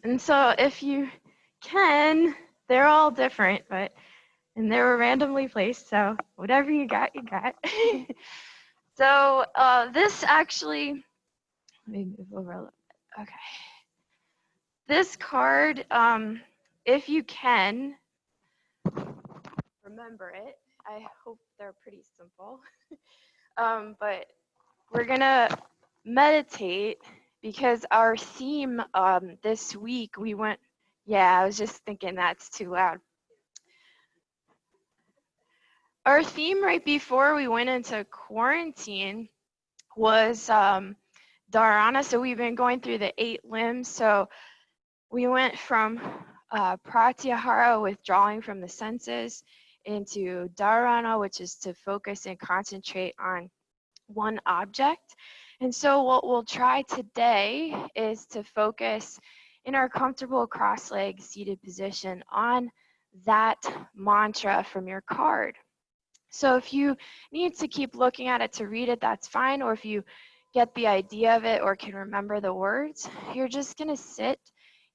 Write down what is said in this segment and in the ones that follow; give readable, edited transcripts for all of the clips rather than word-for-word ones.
And so if you can, they're all different, and they were randomly placed, so whatever you got, you got. So this actually, let me move over a little bit. Okay. This card, if you can, remember it. I hope they're pretty simple. But we're gonna meditate because our theme this week we went, yeah, I was just thinking that's too loud. Our theme right before we went into quarantine was dharana. So we've been going through the 8 limbs. So we went from pratyahara, withdrawing from the senses, into dharana, which is to focus and concentrate on one object. And so what we'll try today is to focus in our comfortable cross-legged seated position on that mantra from your card. So if you need to keep looking at it to read it, that's fine. Or if you get the idea of it or can remember the words, you're just going to sit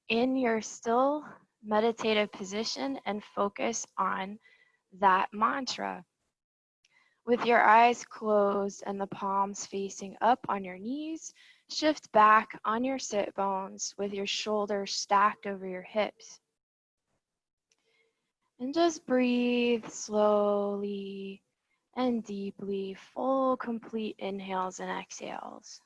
in your still meditative position and focus on that mantra. With your eyes closed and the palms facing up on your knees, shift back on your sit bones with your shoulders stacked over your hips. And just breathe slowly and deeply, full, complete inhales and exhales.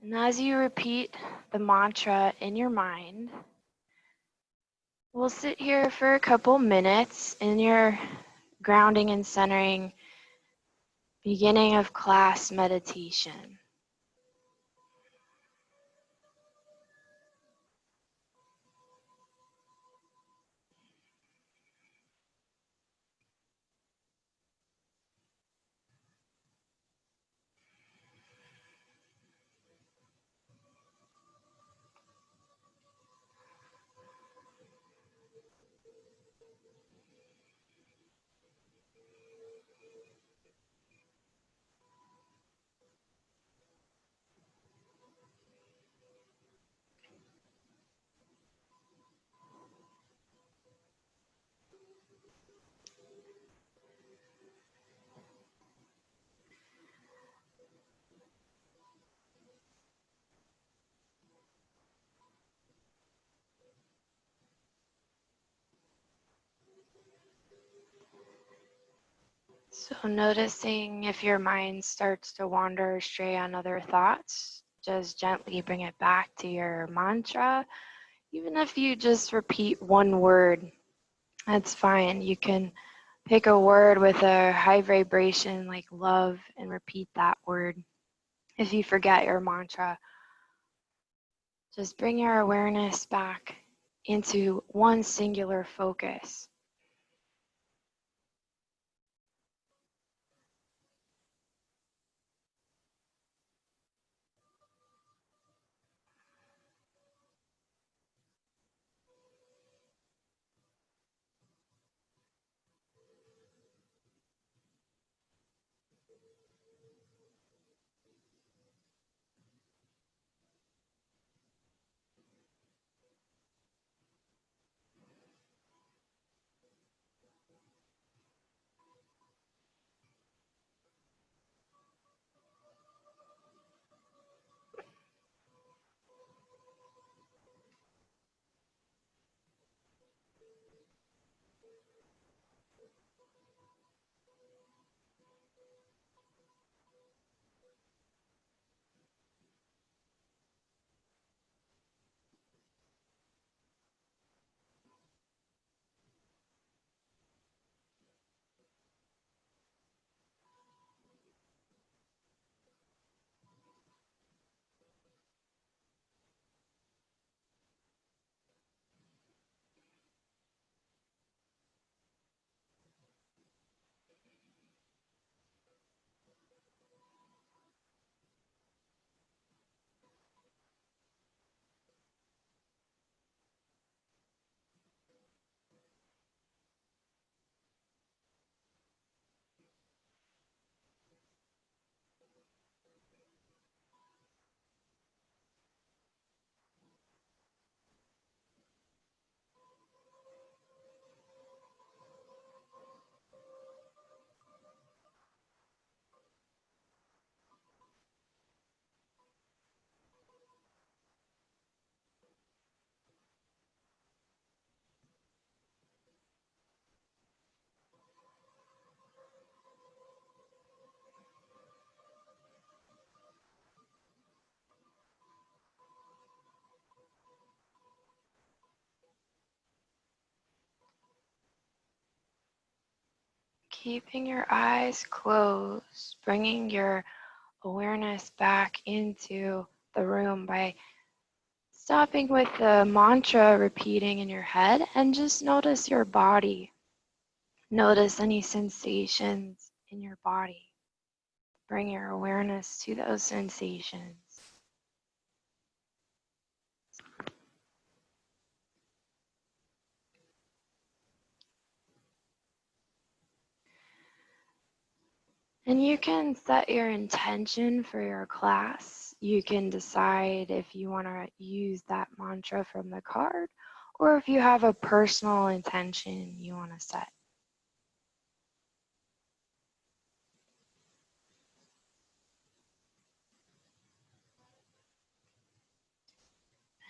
And as you repeat the mantra in your mind, we'll sit here for a couple minutes in your grounding and centering beginning of class meditation. So noticing if your mind starts to wander astray on other thoughts, just gently bring it back to your mantra. Even if you just repeat one word, that's fine. You can pick a word with a high vibration like love and repeat that word. If you forget your mantra, just bring your awareness back into one singular focus. Keeping your eyes closed, bringing your awareness back into the room by stopping with the mantra repeating in your head, and just notice your body. Notice any sensations in your body. Bring your awareness to those sensations. And you can set your intention for your class. You can decide if you want to use that mantra from the card or if you have a personal intention you want to set.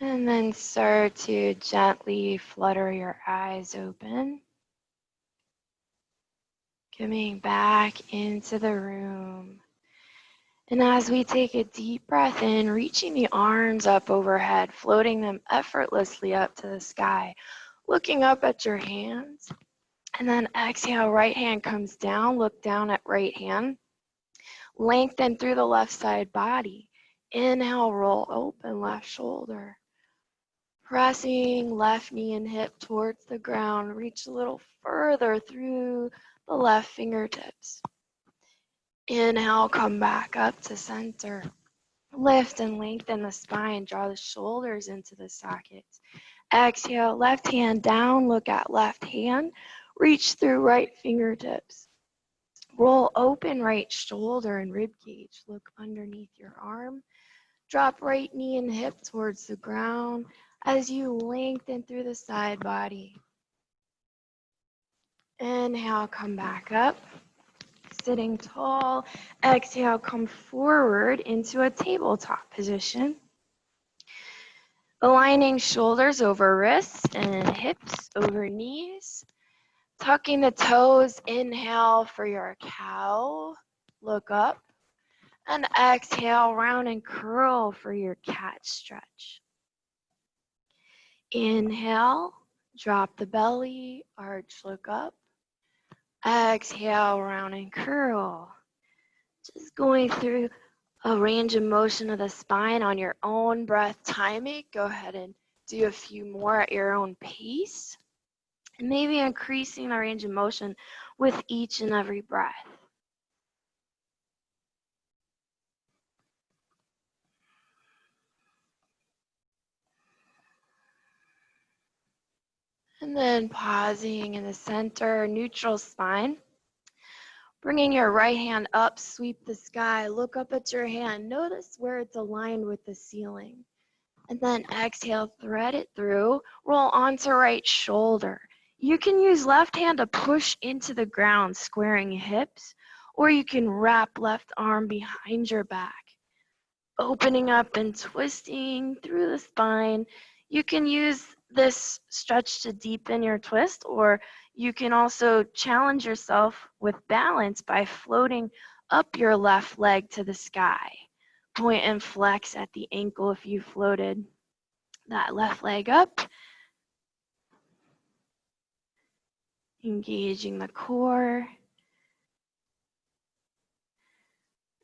And then start to gently flutter your eyes open. Coming back into the room. And as we take a deep breath in, reaching the arms up overhead, floating them effortlessly up to the sky, looking up at your hands. And then exhale, right hand comes down, look down at right hand. Lengthen through the left side body. Inhale, roll open left shoulder. Pressing left knee and hip towards the ground. Reach a little further through the left fingertips. Inhale, come back up to center. Lift and lengthen the spine. Draw the shoulders into the sockets. Exhale, left hand down. Look at left hand. Reach through right fingertips. Roll open right shoulder and rib cage. Look underneath your arm. Drop right knee and hip towards the ground as you lengthen through the side body. Inhale, come back up. Sitting tall. Exhale, come forward into a tabletop position. Aligning shoulders over wrists and hips over knees. Tucking the toes. Inhale for your cow. Look up. And exhale, round and curl for your cat stretch. Inhale, drop the belly, arch, look up. Exhale, round and curl. Just going through a range of motion of the spine on your own breath timing. Go ahead and do a few more at your own pace. And maybe increasing the range of motion with each and every breath. And then pausing in the center, neutral spine. Bringing your right hand up, sweep the sky, look up at your hand, notice where it's aligned with the ceiling. And then exhale, thread it through, roll onto right shoulder. You can use left hand to push into the ground, squaring hips, or you can wrap left arm behind your back. Opening up and twisting through the spine. You can use this stretch to deepen your twist, or you can also challenge yourself with balance by floating up your left leg to the sky. Point and flex at the ankle if you floated that left leg up. Engaging the core.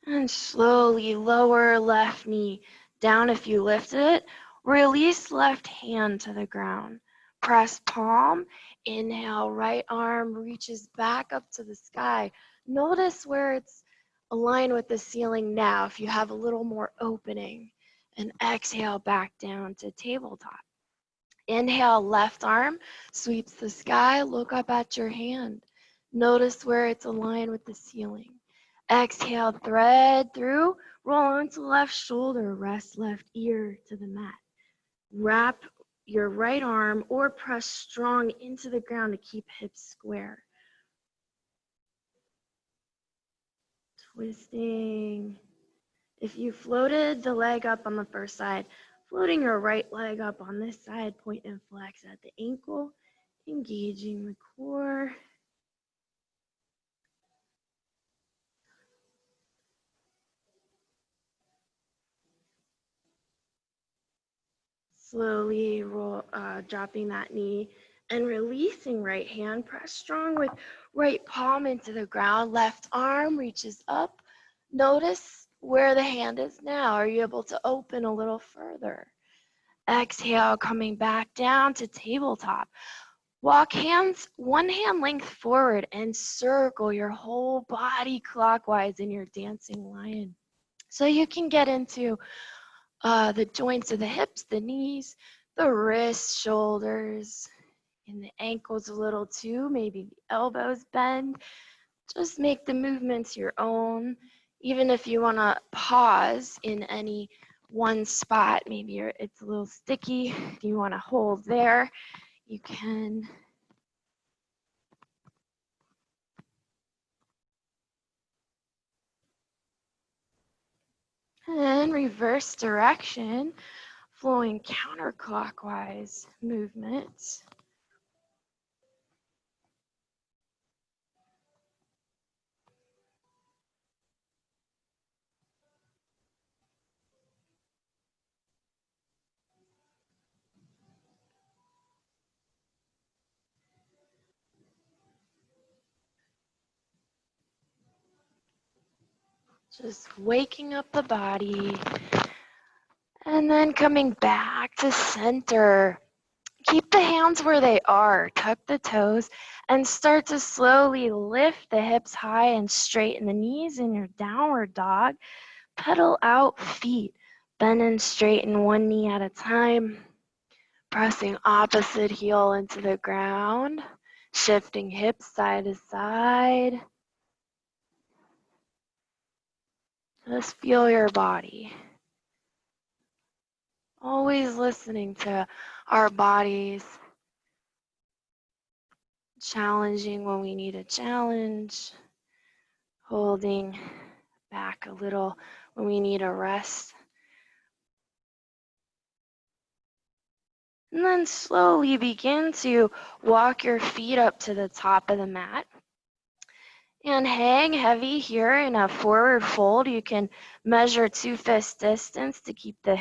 And slowly lower left knee down if you lifted it. Release left hand to the ground. Press palm. Inhale, right arm reaches back up to the sky. Notice where it's aligned with the ceiling now if you have a little more opening. And exhale back down to tabletop. Inhale, left arm sweeps the sky. Look up at your hand. Notice where it's aligned with the ceiling. Exhale, thread through, roll onto left shoulder, rest left ear to the mat. Wrap your right arm or press strong into the ground to keep hips square. Twisting. If you floated the leg up on the first side, floating your right leg up on this side, point and flex at the ankle, engaging the core. Slowly dropping that knee and releasing right hand. Press strong with Right palm into the ground, left arm reaches up. Notice where the hand is now. Are you able to open a little further? Exhale, coming back down to tabletop. Walk hands one hand length forward and circle your whole body clockwise in your dancing lion. So you can get into the joints of the hips, the knees, the wrists, shoulders, and the ankles a little too. Maybe the elbows bend. Just make the movements your own. Even if you want to pause in any one spot, maybe it's a little sticky. If you want to hold there, you can. And reverse direction, flowing counterclockwise movements. Just waking up the body. And then coming back to center. Keep the hands where they are. Tuck the toes and start to slowly lift the hips high and straighten the knees in your downward dog. Pedal out feet. Bend and straighten one knee at a time. Pressing opposite heel into the ground. Shifting hips side to side. Just feel your body. Always listening to our bodies. Challenging when we need a challenge. Holding back a little when we need a rest. And then slowly begin to walk your feet up to the top of the mat. And hang heavy here in a forward fold. You can measure 2 fist distance to keep the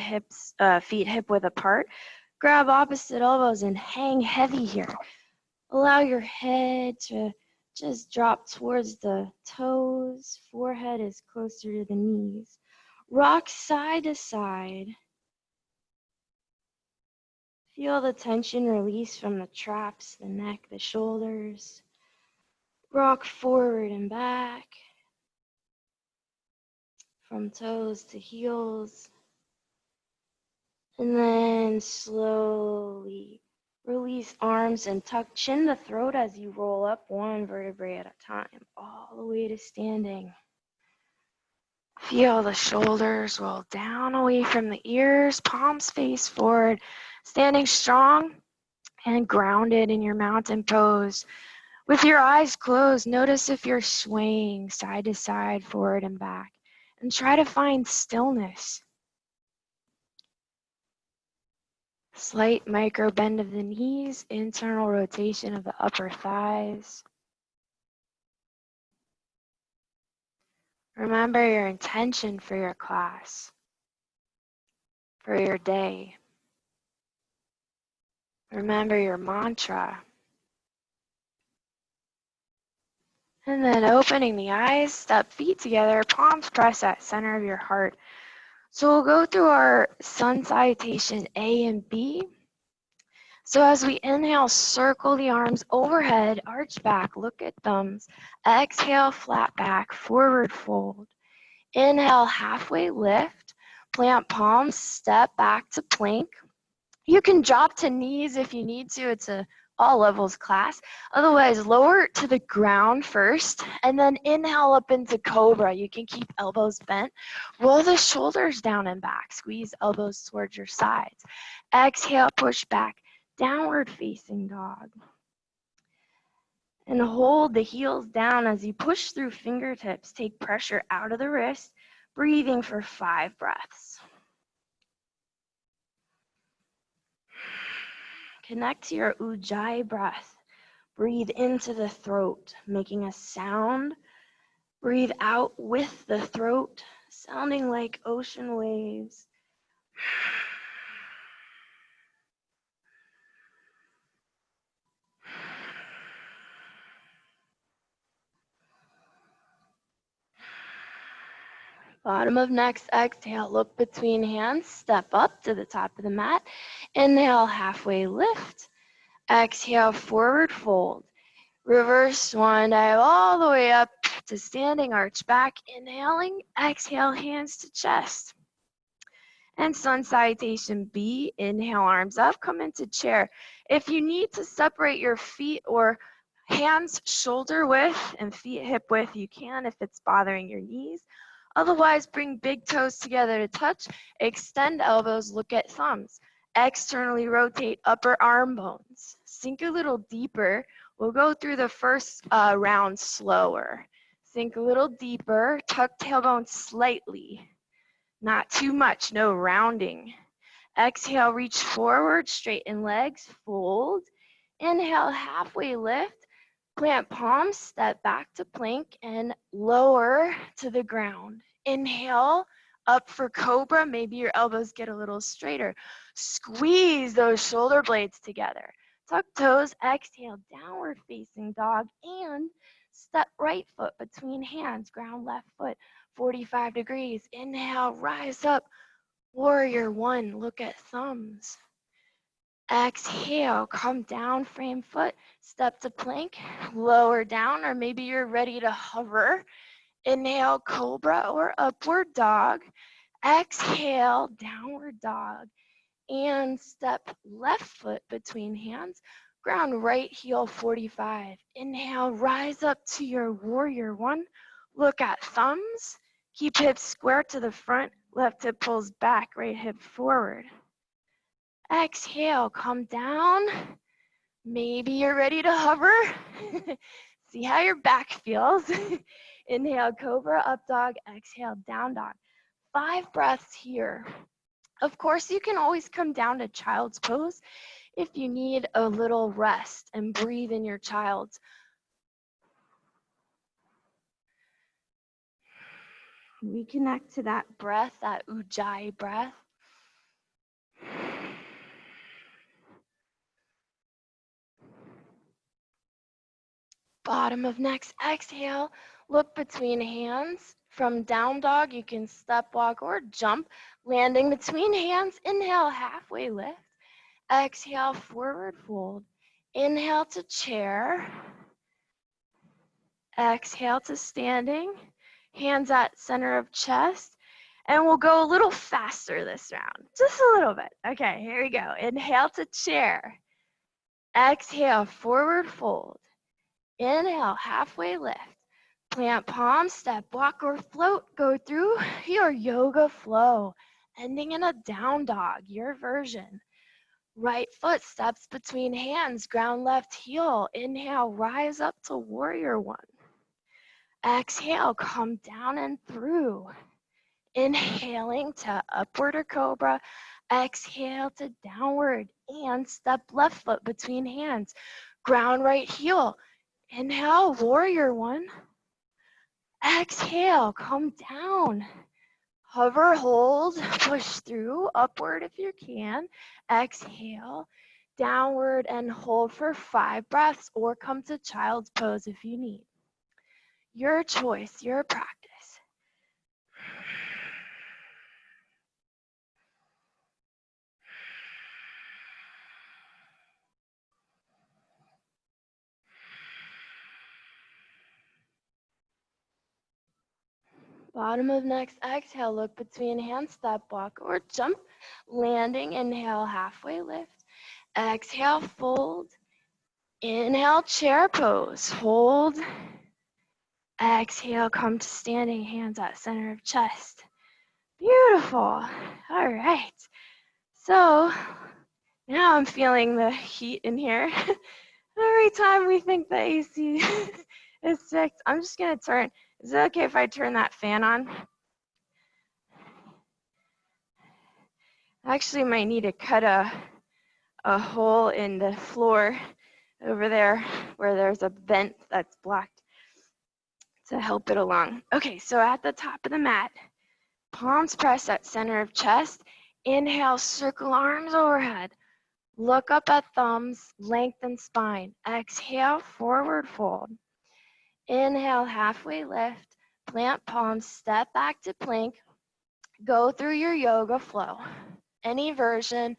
feet hip width apart. Grab opposite elbows and hang heavy here. Allow your head to just drop towards the toes. Forehead is closer to the knees. Rock side to side. Feel the tension release from the traps, the neck, the shoulders. Rock forward and back. From toes to heels. And then slowly release arms and tuck chin to throat as you roll up one vertebrae at a time, all the way to standing. Feel the shoulders roll down away from the ears, palms face forward, standing strong and grounded in your mountain pose. With your eyes closed, notice if you're swaying side to side, forward and back, and try to find stillness. Slight micro bend of the knees, internal rotation of the upper thighs. Remember your intention for your class, for your day. Remember your mantra. And then opening the eyes, step feet together, palms press at center of your heart. So we'll go through our sun salutation A and B. So as we inhale, circle the arms overhead, arch back, look at thumbs. Exhale, flat back, forward fold. Inhale, halfway lift, plant palms, step back to plank. You can drop to knees if you need to. It's a all levels class. Otherwise, lower to the ground first, and then inhale up into cobra. You can keep elbows bent. Roll the shoulders down and back. Squeeze elbows towards your sides. Exhale, push back. Downward facing dog. And hold the heels down as you push through fingertips. Take pressure out of the wrist. Breathing for 5 breaths. Connect to your Ujjayi breath. Breathe into the throat, making a sound. Breathe out with the throat, sounding like ocean waves. Bottom of next exhale, look between hands, step up to the top of the mat. Inhale, halfway lift. Exhale, forward fold. Reverse swan dive all the way up to standing arch back. Inhaling, exhale, hands to chest. And sun salutation B, inhale, arms up, come into chair. If you need to separate your feet or hands shoulder width and feet hip width, you can if it's bothering your knees. Otherwise, bring big toes together to touch, extend elbows, look at thumbs. Externally rotate upper arm bones. Sink a little deeper. We'll go through the first round slower. Sink a little deeper, tuck tailbone slightly. Not too much, no rounding. Exhale, reach forward, straighten legs, fold. Inhale, halfway lift. Plant palms, step back to plank, and lower to the ground. Inhale, up for cobra. Maybe your elbows get a little straighter. Squeeze those shoulder blades together. Tuck toes, exhale, downward facing dog, and step right foot between hands, ground left foot, 45 degrees. Inhale, rise up, warrior one, look at thumbs. Exhale, come down, frame foot, step to plank, lower down, or maybe you're ready to hover. Inhale, cobra or upward dog. Exhale, downward dog. And step left foot between hands, ground right heel 45. Inhale, rise up to your warrior one. Look at thumbs. Keep hips square to the front. Left hip pulls back, right hip forward. Exhale, come down. Maybe you're ready to hover. See how your back feels. Inhale, cobra, up dog. Exhale, down dog. 5 breaths here. Of course, you can always come down to child's pose if you need a little rest and breathe in your child's. Reconnect to that breath, that ujjayi breath. Bottom of next exhale, look between hands. From down dog, you can step, walk, or jump. Landing between hands, inhale, halfway lift. Exhale, forward fold. Inhale to chair. Exhale to standing. Hands at center of chest. And we'll go a little faster this round, just a little bit. Okay, here we go. Inhale to chair. Exhale, forward fold. Inhale, halfway lift. Plant palms, step, walk, or float. Go through your yoga flow, ending in a down dog, your version. Right foot steps between hands, ground left heel. Inhale, rise up to warrior one. Exhale, come down and through. Inhaling to upward or cobra. Exhale to downward and step left foot between hands. Ground right heel. Inhale, warrior one. Exhale, come down. Hover, hold, push through, upward if you can. Exhale, downward and hold for 5 breaths or come to child's pose if you need. Your choice, your practice. Bottom of next exhale, look between hands, step, walk, or jump. Landing, inhale, halfway lift. Exhale, fold. Inhale, chair pose, hold. Exhale, come to standing, hands at center of chest. Beautiful. All right. So now I'm feeling the heat in here. Every time we think the AC is fixed, I'm just going to turn. Is it okay if I turn that fan on? I actually might need to cut a hole in the floor over there where there's a vent that's blocked to help it along. Okay, so at the top of the mat, palms press at center of chest. Inhale, circle arms overhead. Look up at thumbs, lengthen spine. Exhale, forward fold. Inhale, halfway lift. Plant palms, step back to plank. Go through your yoga flow, any version,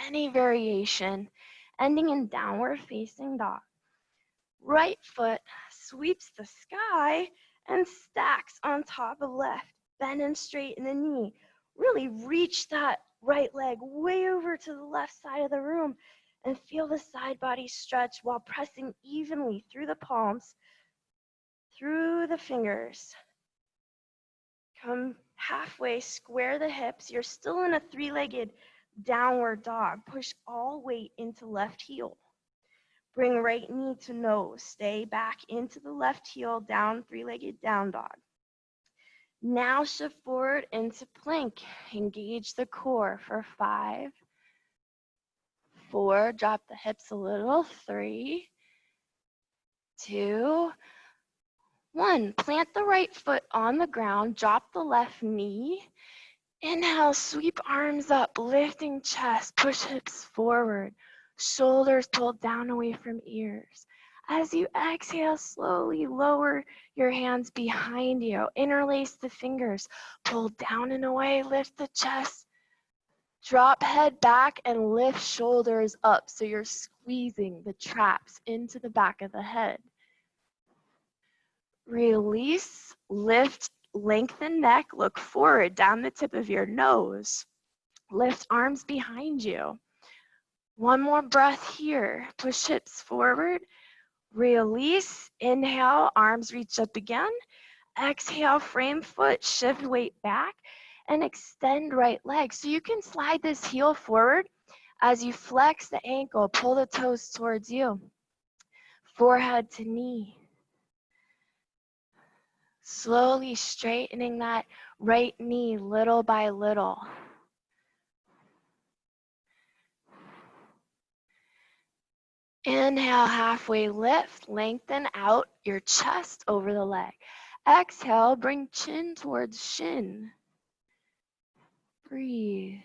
any variation, ending in downward facing dog. Right foot sweeps the sky and stacks on top of left. Bend and straighten the knee. Really reach that right leg way over to the left side of the room and feel the side body stretch while pressing evenly through the palms, through the fingers. Come halfway, square the hips. You're still in a three-legged downward dog. Push all weight into left heel. Bring right knee to nose. Stay back into the left heel, down, three-legged down dog. Now shift forward into plank. Engage the core for 5, 4, drop the hips a little, 3, 2, 1. Plant the right foot on the ground, drop the left knee. Inhale, sweep arms up, lifting chest, push hips forward, shoulders pulled down away from ears. As you exhale, slowly lower your hands behind you, interlace the fingers, pull down and away, lift the chest, drop head back and lift shoulders up so you're squeezing the traps into the back of the head. Release, lift, lengthen neck, look forward down the tip of your nose. Lift arms behind you. One more breath here. Push hips forward. Release. Inhale, arms reach up again. Exhale, frame foot, shift weight back, and extend right leg. So you can slide this heel forward as you flex the ankle, pull the toes towards you. Forehead to knee. Slowly straightening that right knee little by little. Inhale, halfway lift, lengthen out your chest over the leg. Exhale, bring chin towards shin. Breathe.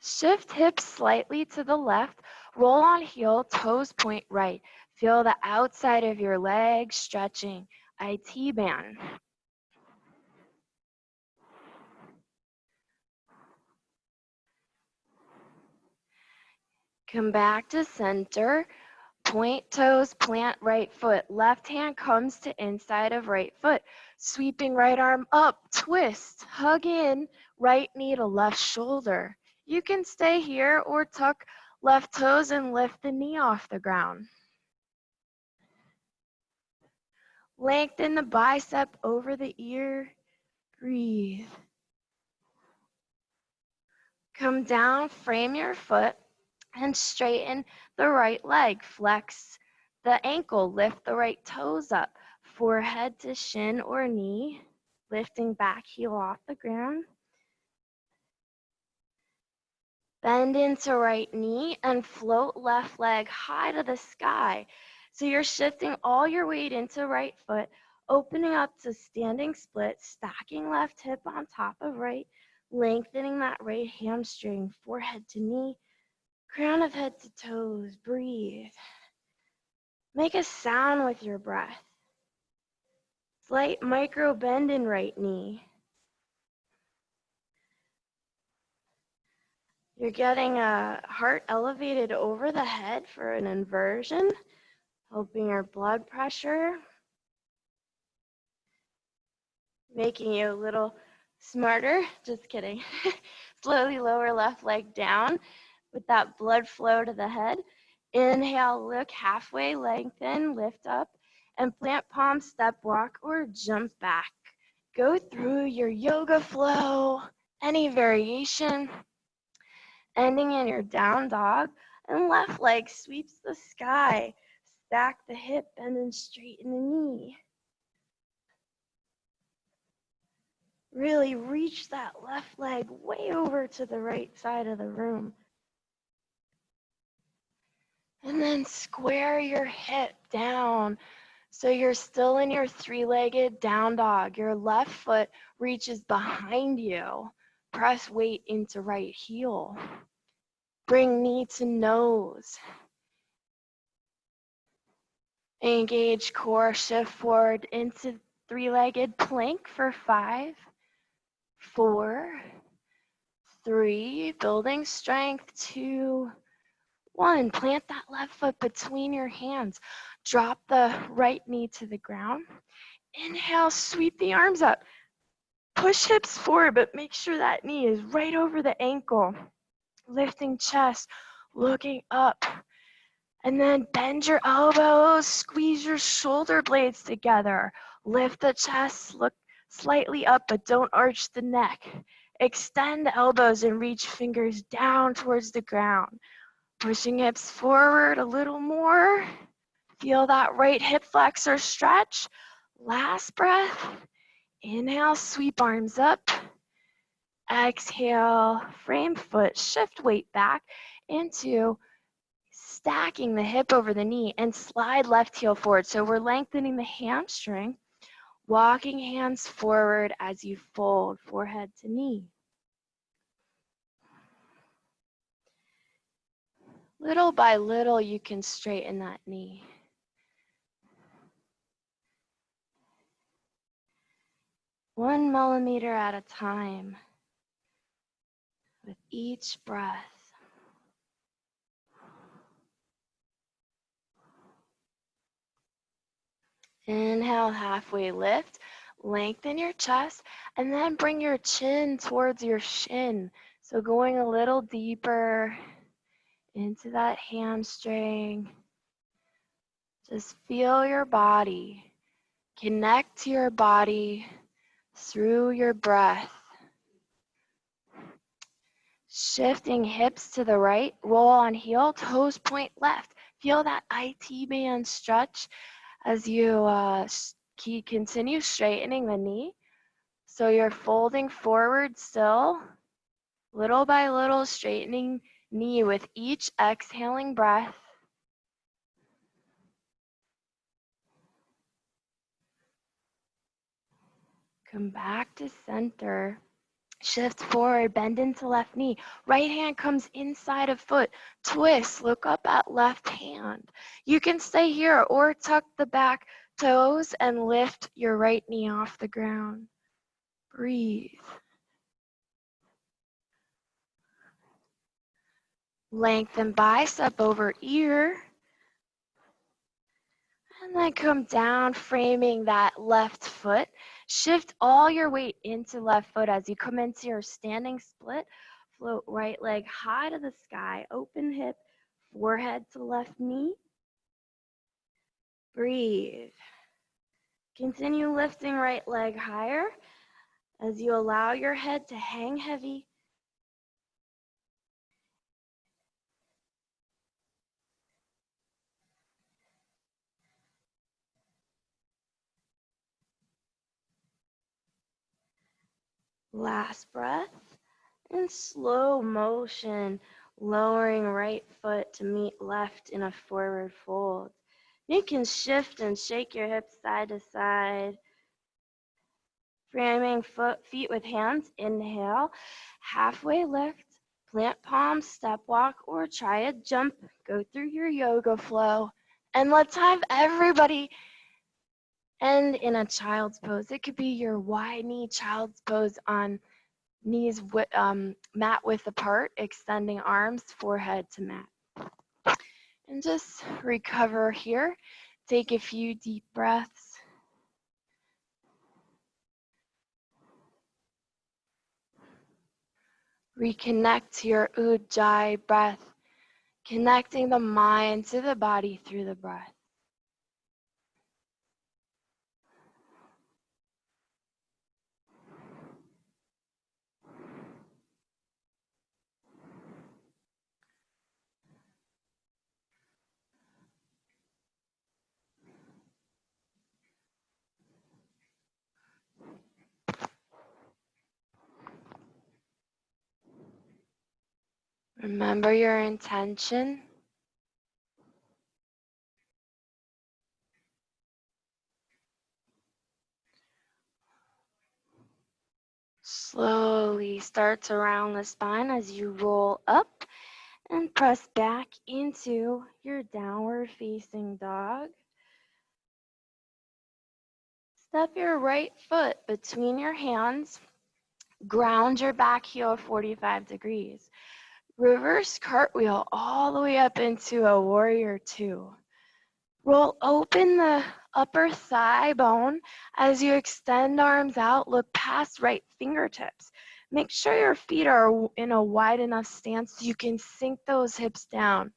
Shift hips slightly to the left, roll on heel, toes point right. Feel the outside of your leg stretching. IT band. Come back to center. Point toes, plant right foot. Left hand comes to inside of right foot. Sweeping right arm up, twist, hug in, right knee to left shoulder. You can stay here or tuck left toes and lift the knee off the ground. Lengthen the bicep over the ear. Breathe. Come down, frame your foot, and straighten the right leg. Flex the ankle, lift the right toes up. Forehead to shin or knee, lifting back heel off the ground. Bend into right knee and float left leg high to the sky. So you're shifting all your weight into right foot, opening up to standing split, stacking left hip on top of right, lengthening that right hamstring, forehead to knee, crown of head to toes. Breathe. Make a sound with your breath. Slight micro bend in right knee. You're getting a heart elevated over the head for an inversion, helping your blood pressure, making you a little smarter. Just kidding. Slowly lower left leg down with that blood flow to the head. Inhale, look halfway, lengthen, lift up, and plant palm, step, walk, or jump back. Go through your yoga flow, any variation, ending in your down dog, and left leg sweeps the sky. Stack the hip, bend and straighten the knee. Really reach that left leg way over to the right side of the room. And then square your hip down so you're still in your three-legged down dog. Your left foot reaches behind you. Press weight into right heel. Bring knee to nose. Engage core, shift forward into three-legged plank for 5, 4, 3, building strength, 2, 1. Plant that left foot between your hands. Drop the right knee to the ground. Inhale, sweep the arms up. Push hips forward, but make sure that knee is right over the ankle. Lifting chest, looking up. And then bend your elbows, squeeze your shoulder blades together. Lift the chest, look slightly up, but don't arch the neck. Extend the elbows and reach fingers down towards the ground. Pushing hips forward a little more. Feel that right hip flexor stretch. Last breath. Inhale, sweep arms up. Exhale, frame foot, shift weight back into stacking the hip over the knee and slide left heel forward. So we're lengthening the hamstring, walking hands forward as you fold forehead to knee. Little by little, you can straighten that knee. One millimeter at a time with each breath. Inhale, halfway lift, lengthen your chest, and then bring your chin towards your shin. So going a little deeper into that hamstring. Just feel your body. Connect to your body through your breath. Shifting hips to the right, roll on heel, toes point left. Feel that IT band stretch as you continue straightening the knee. So you're folding forward still, little by little straightening knee with each exhaling breath. Come back to center. Shift forward, bend into left knee. Right hand comes inside of foot. Twist, look up at left hand. You can stay here or tuck the back toes and lift your right knee off the ground. Breathe. Lengthen bicep over ear. And then come down, framing that left foot. Shift all your weight into left foot as you come into your standing split. Float right leg high to the sky. Open hip, forehead to left knee. Breathe. Continue lifting right leg higher as you allow your head to hang heavy. Last breath. In slow motion, lowering right foot to meet left in a forward fold. You can shift and shake your hips side to side. Framing feet with hands. Inhale, halfway lift, plant palms, step walk, or try a jump. Go through your yoga flow. And let's have everybody end in a child's pose. It could be your wide knee child's pose on knees mat width apart, extending arms, forehead to mat. And just recover here. Take a few deep breaths. Reconnect to your Ujjayi breath, connecting the mind to the body through the breath. Remember your intention. Slowly start to round the spine as you roll up and press back into your downward facing dog. Step your right foot between your hands. Ground your back heel 45 degrees. Reverse cartwheel all the way up into a warrior two. Roll open the upper thigh bone as you extend arms out. Look past right fingertips. Make sure your feet are in a wide enough stance so you can sink those hips down.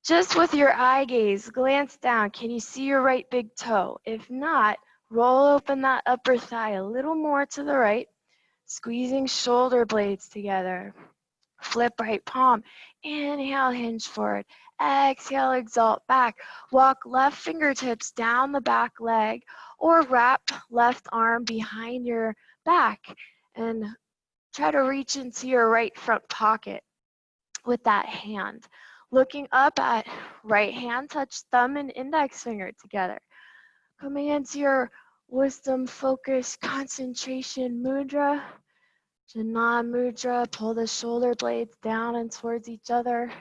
Just with your eye gaze, glance down. Can you see your right big toe? If not, roll open that upper thigh a little more to the right, squeezing shoulder blades together. Flip right palm. Inhale, hinge forward. Exhale, exalt back. Walk left fingertips down the back leg or wrap left arm behind your back and try to reach into your right front pocket with that hand. Looking up at right hand, touch thumb and index finger together. Coming into your wisdom, focus, concentration mudra. Jana mudra, pull the shoulder blades down and towards each other.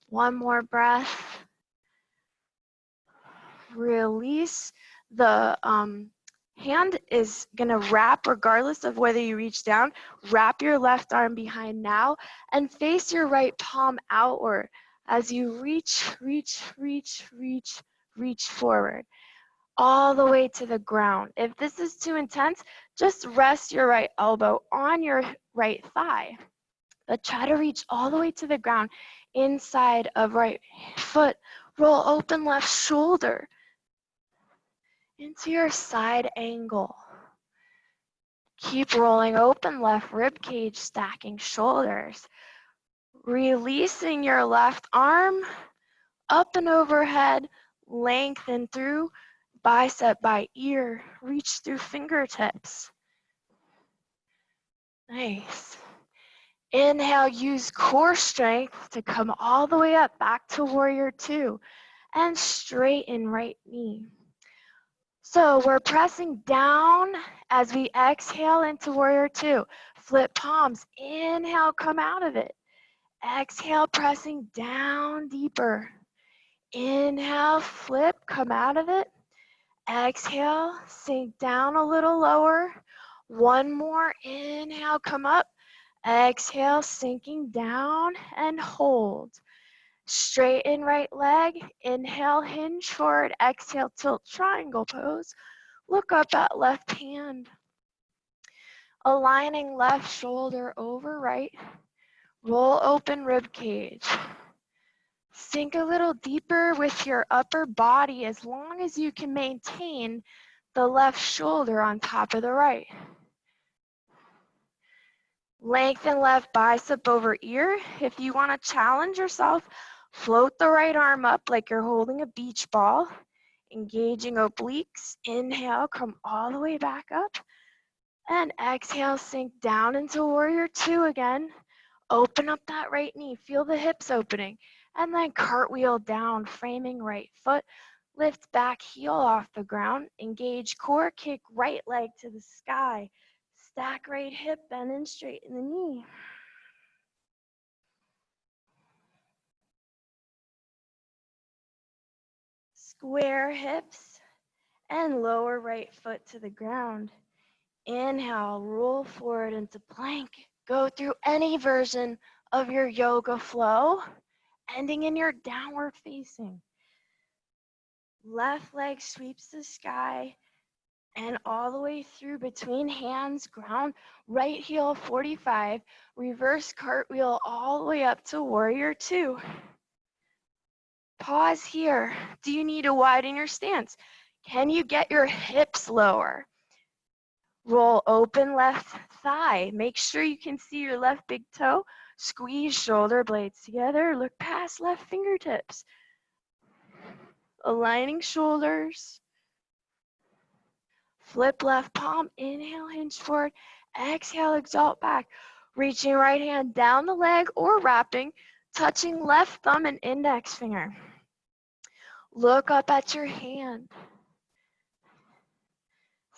One more breath. Release. The hand is going to wrap regardless of whether you reach down. Wrap your left arm behind now and face your right palm outward as you reach forward all the way to the ground. If this is too intense, just rest your right elbow on your right thigh. But try to reach all the way to the ground inside of right foot. Roll open left shoulder into your side angle. Keep rolling open left rib cage, stacking shoulders. Releasing your left arm up and overhead, lengthen through bicep by ear, reach through fingertips. Nice. Inhale, use core strength to come all the way up back to warrior two and straighten right knee. So we're pressing down as we exhale into warrior two. Flip palms, inhale, come out of it. Exhale, pressing down deeper. Inhale, flip, come out of it. Exhale, sink down a little lower. One more, inhale, come up. Exhale, sinking down and hold. Straighten right leg. Inhale, hinge forward. Exhale, tilt triangle pose. Look up at left hand. Aligning left shoulder over right. Roll open rib cage. Sink a little deeper with your upper body as long as you can maintain the left shoulder on top of the right. Lengthen left bicep over ear. If you want to challenge yourself, float the right arm up like you're holding a beach ball. Engaging obliques. Inhale, come all the way back up. And exhale, sink down into warrior two again. Open up that right knee. Feel the hips opening. And then cartwheel down, framing right foot. Lift back heel off the ground. Engage core, kick right leg to the sky. Stack right hip, bend and straighten the knee. Square hips and lower right foot to the ground. Inhale, roll forward into plank. Go through any version of your yoga flow, ending in your downward facing. Left leg sweeps the sky and all the way through between hands, ground, right heel 45, reverse cartwheel all the way up to warrior two. Pause here. Do you need to widen your stance? Can you get your hips lower? Roll open left thigh. Make sure you can see your left big toe. Squeeze shoulder blades together. Look past left fingertips. Aligning shoulders. Flip left palm, inhale, hinge forward, exhale, exalt back. Reaching right hand down the leg or wrapping, touching left thumb and index finger. Look up at your hand.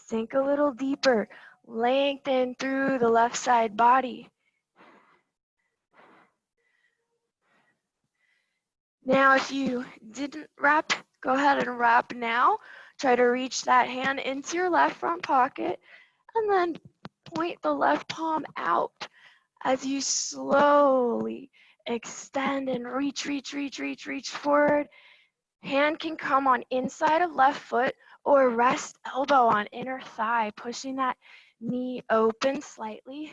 Sink a little deeper, lengthen through the left side body. Now if you didn't wrap, go ahead and wrap now. Try to reach that hand into your left front pocket and then point the left palm out as you slowly extend and reach forward. Hand can come on inside of left foot or rest elbow on inner thigh, pushing that knee open slightly.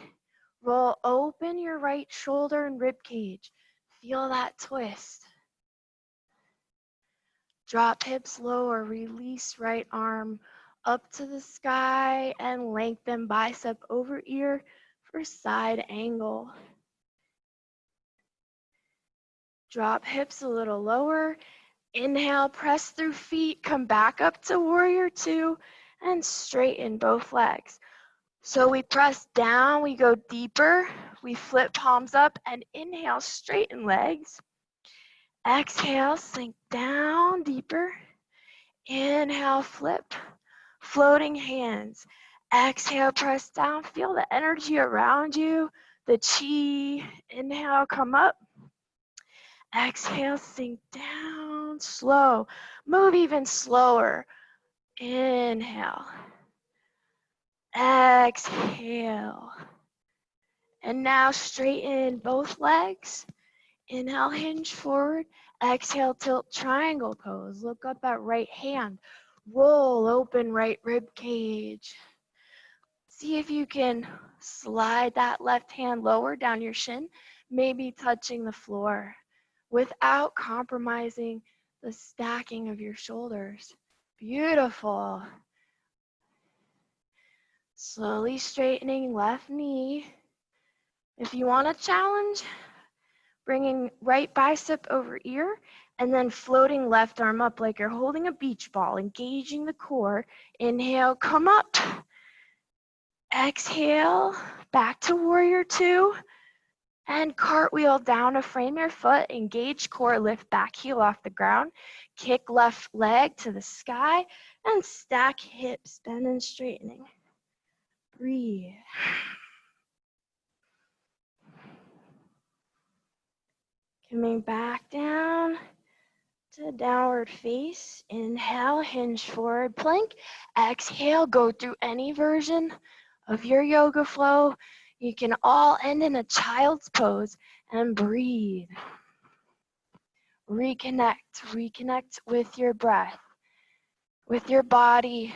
Roll open your right shoulder and rib cage. Feel that twist. Drop hips lower, release right arm up to the sky and lengthen bicep over ear for side angle. Drop hips a little lower. Inhale, press through feet, come back up to warrior two and straighten both legs. So we press down, we go deeper, we flip palms up and inhale, straighten legs. Exhale, sink down deeper. Inhale, flip, floating hands. Exhale, press down, feel the energy around you, the chi. Inhale, come up. Exhale, sink down, slow. Move even slower. Inhale. Exhale. And now straighten both legs. Inhale, hinge forward. Exhale, tilt triangle pose. Look up at right hand. Roll open right rib cage. See if you can slide that left hand lower down your shin, maybe touching the floor, without compromising the stacking of your shoulders. Beautiful. Slowly straightening left knee. If you want a challenge, bringing right bicep over ear and then floating left arm up like you're holding a beach ball, engaging the core. Inhale, come up. Exhale, back to warrior two. And cartwheel down to frame your foot, engage core, lift back heel off the ground, kick left leg to the sky, and stack hips, bend and straightening. Breathe. Coming back down to downward face. Inhale, hinge forward plank. Exhale, go through any version of your yoga flow. You can all end in a child's pose and breathe. Reconnect with your breath, with your body.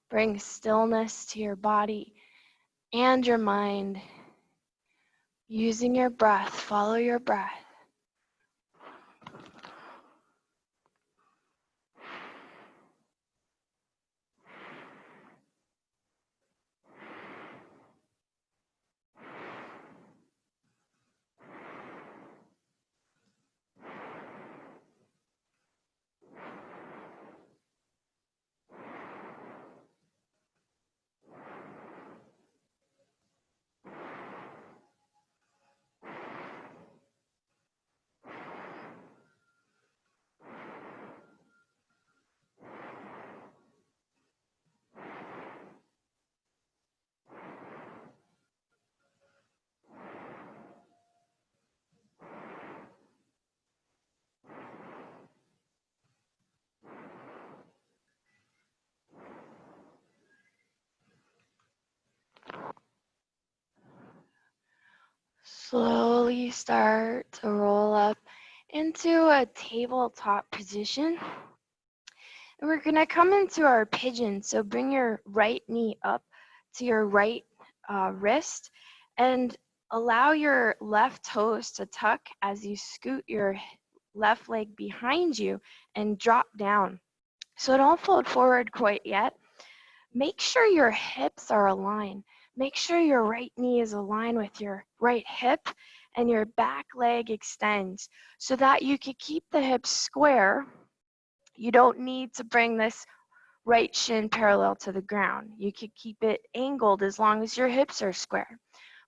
Bring stillness to your body and your mind. Using your breath, follow your breath. Slowly start to roll up into a tabletop position. And we're going to come into our pigeon. So bring your right knee up to your right wrist and allow your left toes to tuck as you scoot your left leg behind you and drop down. So don't fold forward quite yet. Make sure your hips are aligned. Make sure your right knee is aligned with your right hip and your back leg extends so that you can keep the hips square. You don't need to bring this right shin parallel to the ground. You can keep it angled as long as your hips are square.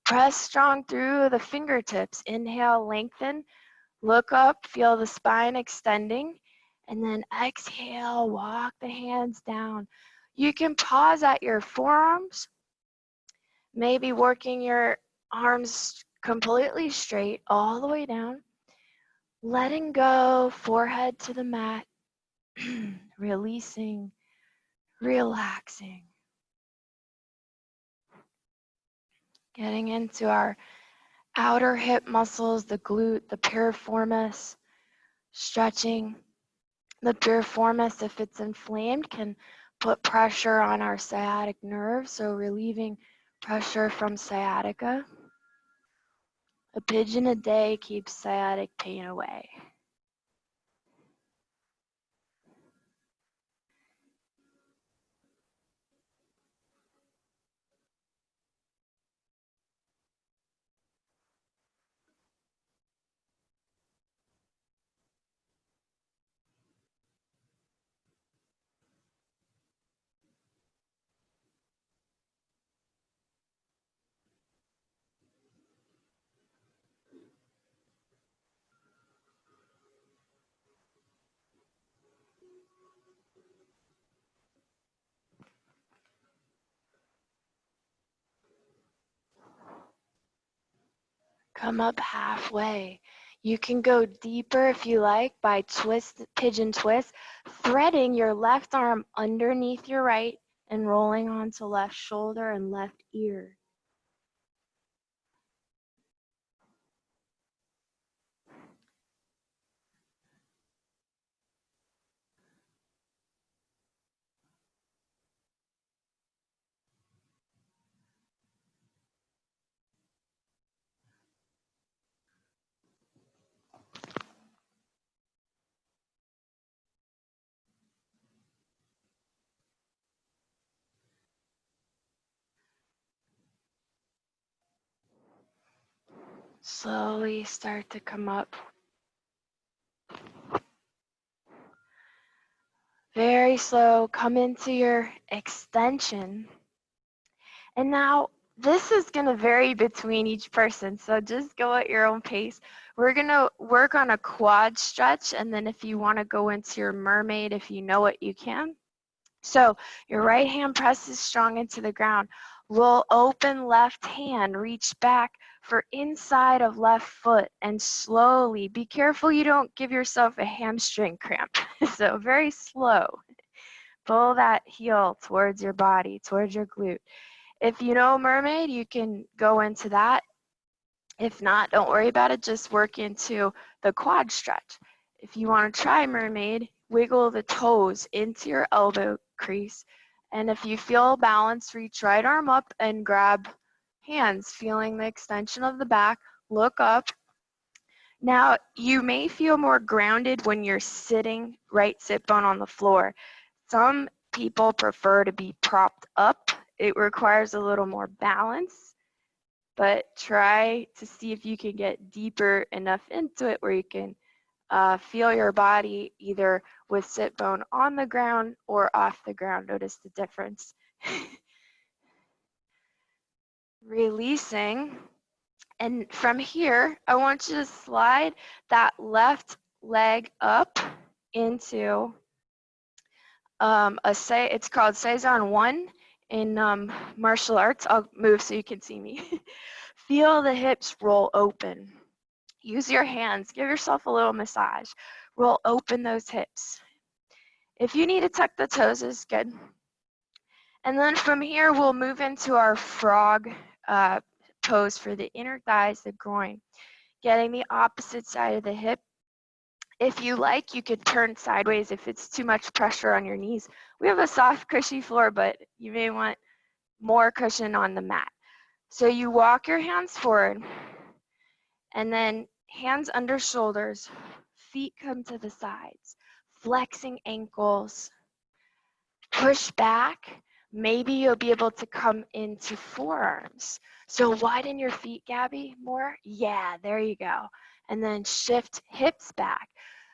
Press strong through the fingertips. Inhale, lengthen. Look up, feel the spine extending. And then exhale, walk the hands down. You can pause at your forearms, maybe working your arms completely straight all the way down. Letting go, forehead to the mat. Releasing, relaxing. Getting into our outer hip muscles, the glute, the piriformis, stretching. The piriformis, if it's inflamed, can put pressure on our sciatic nerve, so relieving pressure from sciatica. A pigeon a day keeps sciatic pain away. Come up halfway. You can go deeper if you like by pigeon twist, threading your left arm underneath your right and rolling onto left shoulder and left ear. Slowly start to come up. Very slow, come into your extension. And now this is going to vary between each person, so just go at your own pace. We're going to work on a quad stretch, and then if you want to go into your mermaid, if you know it, you can. So your right hand presses strong into the ground. We'll open left hand, reach back for inside of left foot, and slowly, be careful you don't give yourself a hamstring cramp. So very slow. Pull that heel towards your body, towards your glute. If you know mermaid, you can go into that. If not, don't worry about it. Just work into the quad stretch. If you want to try mermaid, wiggle the toes into your elbow crease. And if you feel balanced, reach right arm up and grab hands, feeling the extension of the back. Look up. Now, you may feel more grounded when you're sitting, right sit bone on the floor. Some people prefer to be propped up. It requires a little more balance, but try to see if you can get deeper enough into it where you can feel your body either with sit bone on the ground or off the ground. Notice the difference. Releasing. And from here, I want you to slide that left leg up into it's called Saison 1 in martial arts. I'll move so you can see me. Feel the hips roll open. Use your hands. Give yourself a little massage. Roll open those hips. If you need to tuck the toes, is good. And then from here, we'll move into our frog pose for the inner thighs, the groin. Getting the opposite side of the hip. If you like, you could turn sideways if it's too much pressure on your knees. We have a soft, cushy floor, but you may want more cushion on the mat. So you walk your hands forward, and then hands under shoulders, feet come to the sides, flexing ankles, push back. Maybe you'll be able to come into forearms. So widen your feet, Gabby, more. Yeah, there you go. And then shift hips back.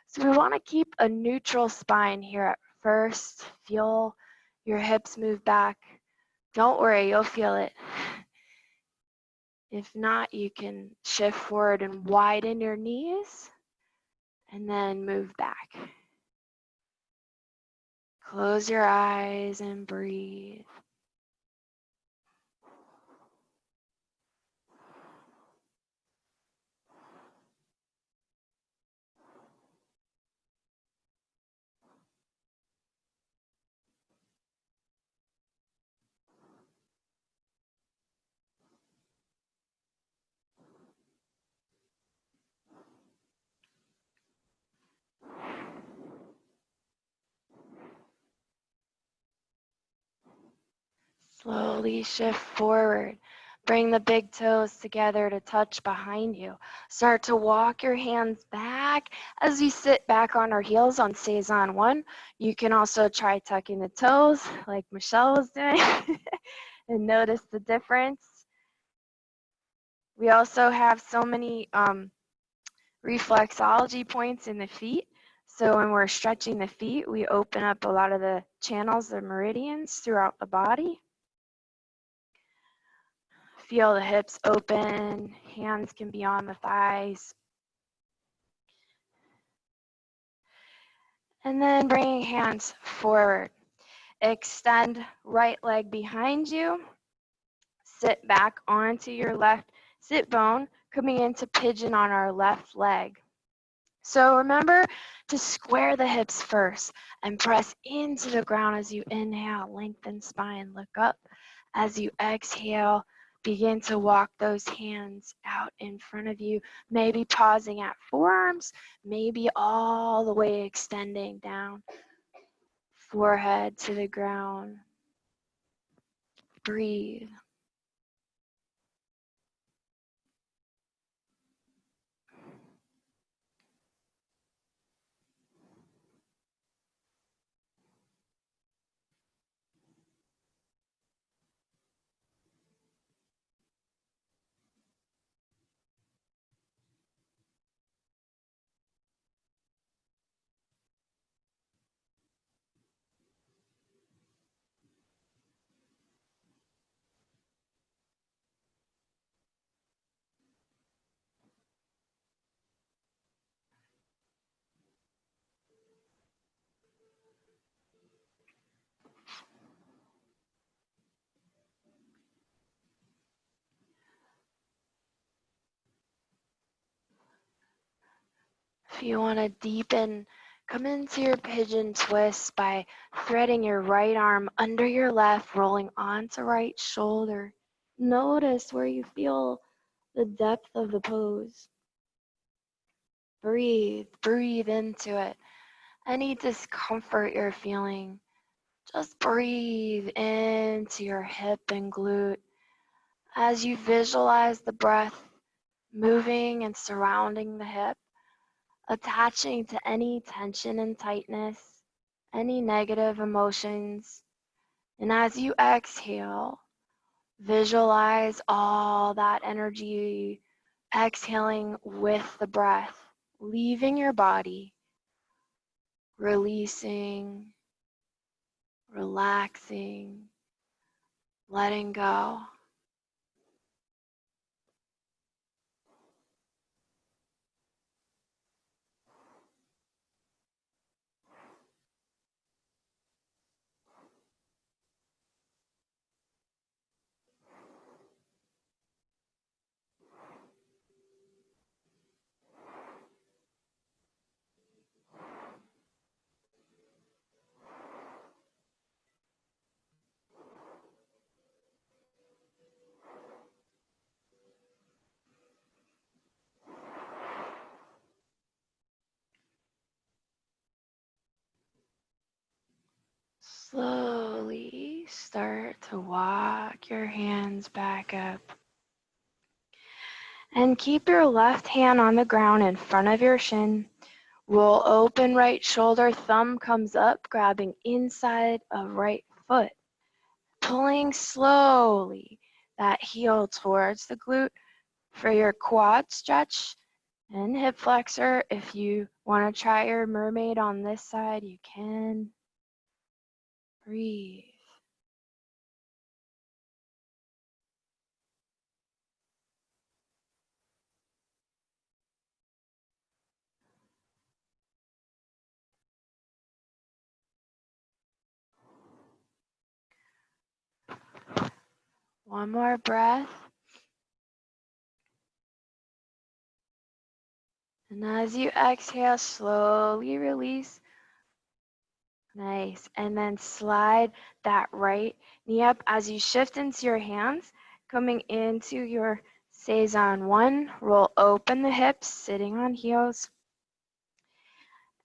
So we want to keep a neutral spine here at first. Feel your hips move back. Don't worry, you'll feel it. If not, you can shift forward and widen your knees and then move back. Close your eyes and breathe. slowly shift forward. Bring the big toes together to touch behind you. Start to walk your hands back as we sit back on our heels on Saison 1. You can also try tucking the toes like Michelle was doing and notice the difference. We also have so many reflexology points in the feet. So when we're stretching the feet, we open up a lot of the channels, the meridians throughout the body. Feel the hips open, hands can be on the thighs. And then bringing hands forward. Extend right leg behind you. Sit back onto your left sit bone, coming into pigeon on our left leg. So remember to square the hips first and press into the ground as you inhale, lengthen spine, look up. As you exhale, begin to walk those hands out in front of you, maybe pausing at forearms, maybe all the way extending down, forehead to the ground. Breathe. If you want to deepen, come into your pigeon twist by threading your right arm under your left, rolling onto right shoulder. Notice where you feel the depth of the pose. Breathe, breathe into it. Any discomfort you're feeling, just breathe into your hip and glute as you visualize the breath moving and surrounding the hip, attaching to any tension and tightness, any negative emotions. And as you exhale, visualize all that energy exhaling with the breath, leaving your body, releasing, relaxing, letting go. Slowly start to walk your hands back up. And keep your left hand on the ground in front of your shin. Roll open right shoulder, thumb comes up, grabbing inside of right foot. Pulling slowly that heel towards the glute for your quad stretch and hip flexor. If you want to try your mermaid on this side, you can. Breathe. One more breath. And as you exhale, slowly release. Nice. And then slide that right knee up as you shift into your hands, coming into your Saison 1. Roll open the hips, sitting on heels.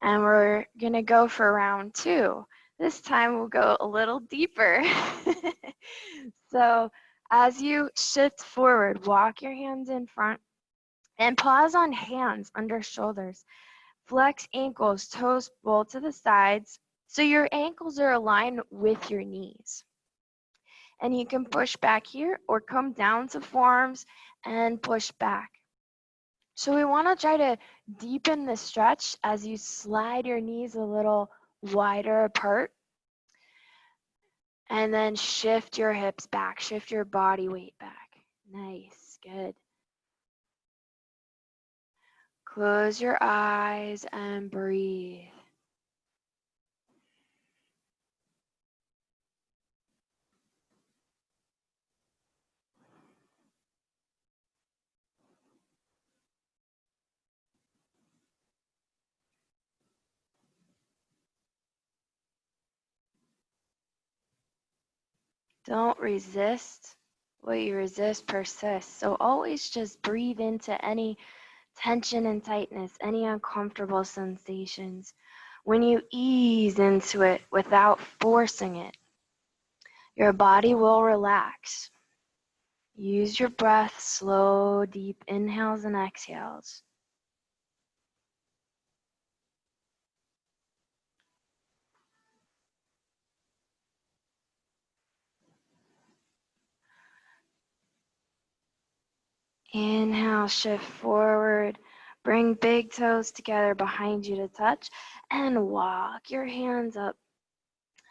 And we're going to go for round 2. This time we'll go a little deeper. So as you shift forward, walk your hands in front and pause on hands under shoulders. Flex ankles, toes roll to the sides so your ankles are aligned with your knees. And you can push back here or come down to forearms and push back. So we want to try to deepen the stretch as you slide your knees a little wider apart. And then shift your hips back, shift your body weight back. Nice, good. Close your eyes and breathe. Don't resist. What you resist persists. So always just breathe into any tension and tightness, any uncomfortable sensations. When you ease into it without forcing it, your body will relax. Use your breath, slow, deep inhales and exhales. Inhale, shift forward. Bring big toes together behind you to touch and walk your hands up.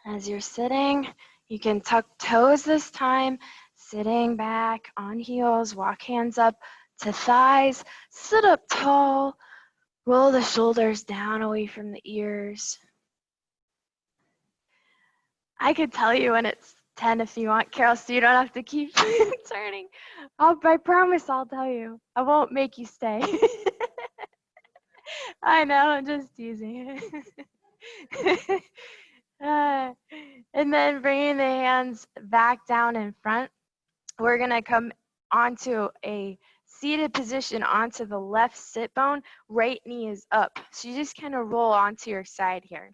As you're sitting, you can tuck toes this time, sitting back on heels, walk hands up to thighs, sit up tall, roll the shoulders down away from the ears. I could tell you when it's 10 if you want, Carol, so you don't have to keep turning. I promise I'll tell you. I won't make you stay. I know, I'm just teasing. And then bringing the hands back down in front, we're going to come onto a seated position onto the left sit bone. Right knee is up. So you just kind of roll onto your side here.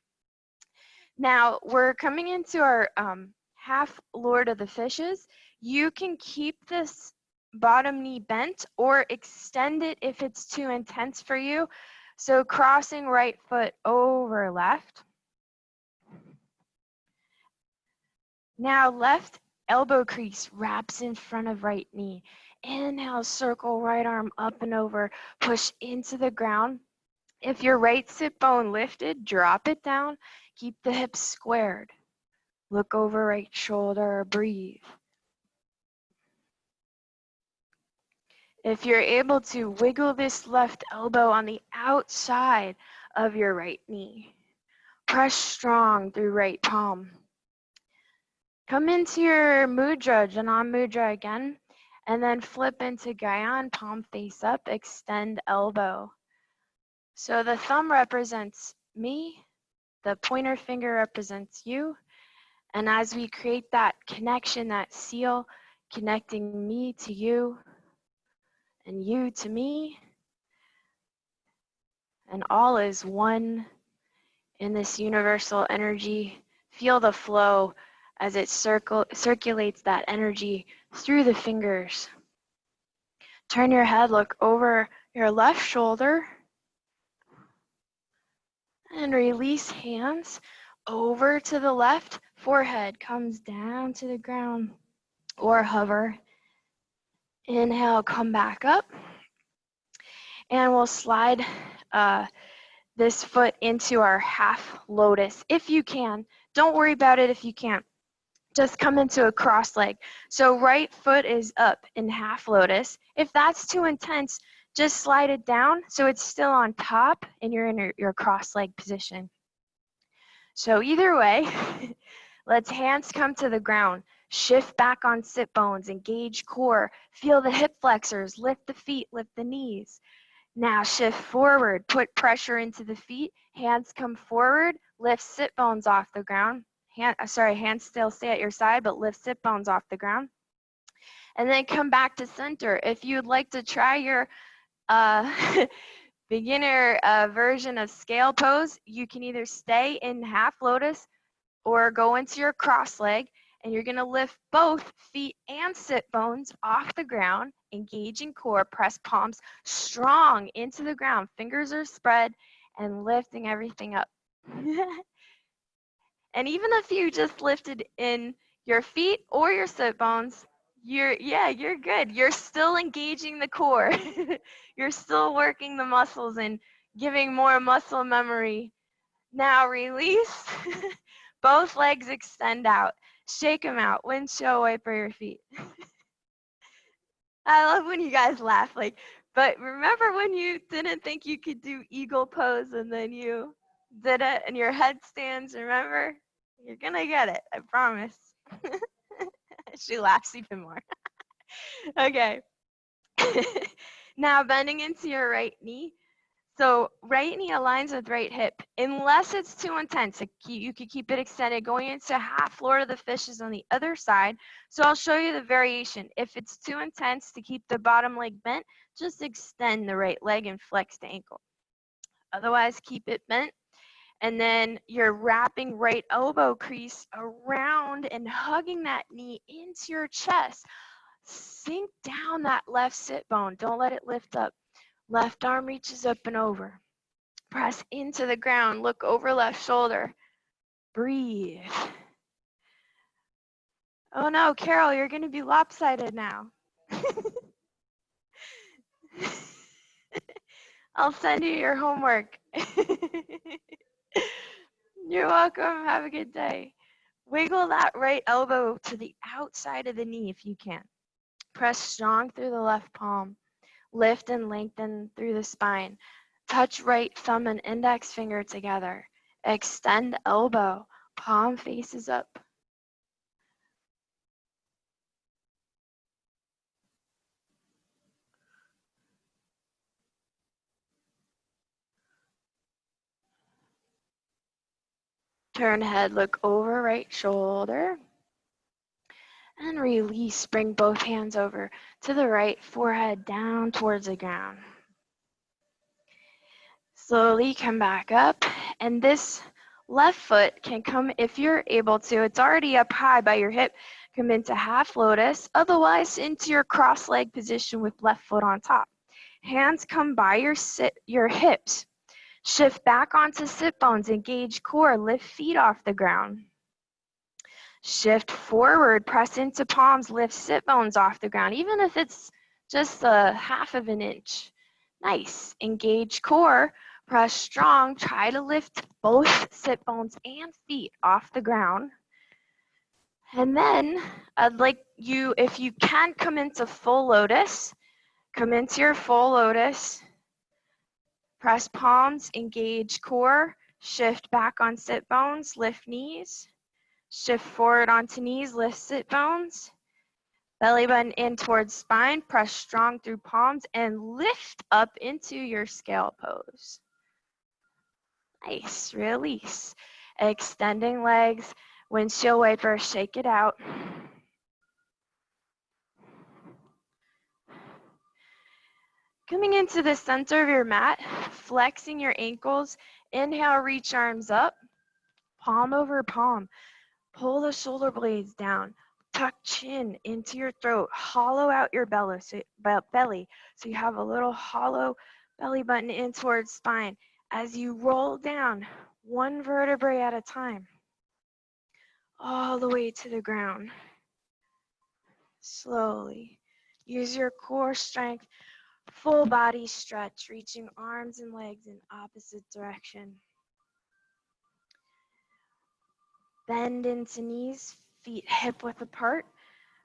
Now we're coming into our half Lord of the Fishes. You can keep this bottom knee bent or extend it if it's too intense for you. So crossing right foot over left. Now left elbow crease wraps in front of right knee. Inhale, circle right arm up and over, push into the ground. If your right sit bone lifted, drop it down. Keep the hips squared. Look over right shoulder, breathe. If you're able to, wiggle this left elbow on the outside of your right knee. Press strong through right palm. Come into your mudra, Janan mudra again, and then flip into Gyan, palm face up, extend elbow. So the thumb represents me, the pointer finger represents you, and as we create that connection, that seal, connecting me to you, and you to me, and all is one in this universal energy. Feel the flow as it circulates that energy through the fingers. Turn your head, look over your left shoulder, and release hands over to the left. Forehead comes down to the ground or hover. Inhale, come back up. And we'll slide this foot into our half lotus if you can. Don't worry about it if you can't. Just come into a cross leg. So right foot is up in half lotus. If that's too intense, just slide it down so it's still on top and you're in your cross leg position. So either way, let's hands come to the ground. Shift back on sit bones, engage core. Feel the hip flexors, lift the feet, lift the knees. Now shift forward, put pressure into the feet, hands come forward, lift sit bones off the ground. Hands still stay at your side, but lift sit bones off the ground. And then come back to center. If you'd like to try your beginner version of scale pose, you can either stay in half lotus or go into your cross leg. And you're gonna lift both feet and sit bones off the ground, engaging core, press palms strong into the ground. Fingers are spread and lifting everything up. And even if you just lifted in your feet or your sit bones, you're good. You're still engaging the core. You're still working the muscles and giving more muscle memory. Now release. Both legs extend out. Shake them out. Windshield wiper your feet. I love when you guys laugh. But remember when you didn't think you could do eagle pose and then you did it and your headstands, remember? You're gonna get it, I promise. She laughs even more. Okay. Now bending into your right knee. So right knee aligns with right hip, unless it's too intense. You could keep it extended. Going into half Lord of the Fishes on the other side. So I'll show you the variation. If it's too intense to keep the bottom leg bent, just extend the right leg and flex the ankle. Otherwise, keep it bent. And then you're wrapping right elbow crease around and hugging that knee into your chest. Sink down that left sit bone. Don't let it lift up. Left arm reaches up and over. Press into the ground. Look over left shoulder. Breathe. Oh no, Carol, you're going to be lopsided now. I'll send you your homework. You're welcome. Have a good day. Wiggle that right elbow to the outside of the knee if you can. Press strong through the left palm. Lift and lengthen through the spine. Touch right thumb and index finger together. Extend elbow. Palm faces up. Turn head, look over right shoulder. And release. Bring both hands over to the right, forehead down towards the ground. Slowly come back up. And this left foot can come, if you're able to, it's already up high by your hip, come into half lotus, otherwise into your cross leg position with left foot on top. Hands come by your hips. Shift back onto sit bones, engage core, lift feet off the ground. Shift forward, press into palms, lift sit bones off the ground, even if it's just a half of an inch. Nice. Engage core, press strong, try to lift both sit bones and feet off the ground. And then I'd like you, if you can, come into full lotus. Come into your full lotus. Press palms, engage core, shift back on sit bones, lift knees. Shift forward onto knees, lift sit bones. Belly button in towards spine, press strong through palms, and lift up into your scale pose. Nice, release. Extending legs, windshield wiper, shake it out. Coming into the center of your mat, flexing your ankles. Inhale, reach arms up, palm over palm. Pull the shoulder blades down. Tuck chin into your throat. Hollow out your belly so you have a little hollow belly button in towards spine. As you roll down, one vertebrae at a time, all the way to the ground. Slowly. Use your core strength. Full body stretch, reaching arms and legs in opposite direction. Bend into knees, feet hip width apart.